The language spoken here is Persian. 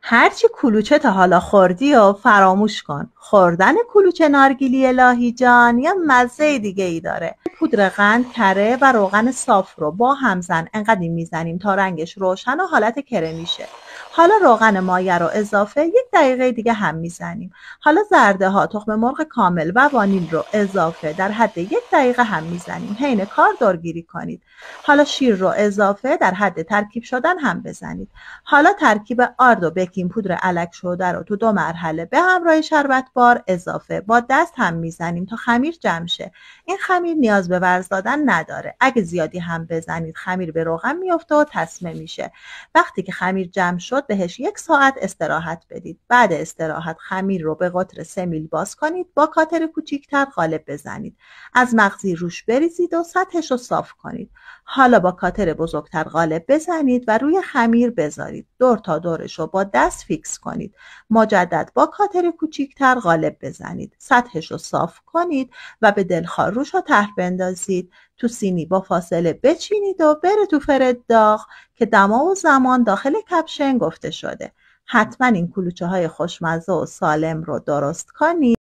هرچی کلوچه تا حالا خوردی و فراموش کن. خوردن کلوچه نارگیلی الهی جان یا مزه دیگه ای داره. پودر قند، کره و روغن صاف رو با هم زن. انقدر میزنیم تا رنگش روشن و حالت کرمی شه. حالا روغن مایه رو اضافه 1 دقیقه دیگه هم میزنیم. حالا زرده ها، تخم مرغ کامل و وانیل رو اضافه در حد 1 دقیقه هم میزنیم. حین کار دورگیری کنید. حالا شیر رو اضافه در حد ترکیب شدن هم بزنید. حالا ترکیب آرد و بیکینگ پودر الک شده رو تو 2 مرحله به همراه شربت بار اضافه با دست هم میزنیم تا خمیر جمع شه. این خمیر نیاز به ورز دادن نداره. اگه زیادی هم بزنید خمیر به روغن میفته و تسمه میشه. وقتی که خمیر جمع شد بهش 1 ساعت استراحت بدید. بعد استراحت خمیر رو به قطر 3 میل باز کنید. با کاتر کوچیکتر قالب بزنید. از مغزی روش بریزید و سطحش رو صاف کنید. حالا با کاتر بزرگتر قالب بزنید و روی خمیر بذارید. دور تا دورش رو با دست فیکس کنید. مجدد با کاتر کوچیکتر قالب بزنید. سطحش رو صاف کنید و به دلخواه روش رو ته بندازید. تو سینی با فاصله بچینید و بره تو فرد داغ که دما و زمان داخل کپشن گفته شده. حتما این کلوچه های خوشمزه و سالم رو درست کنید.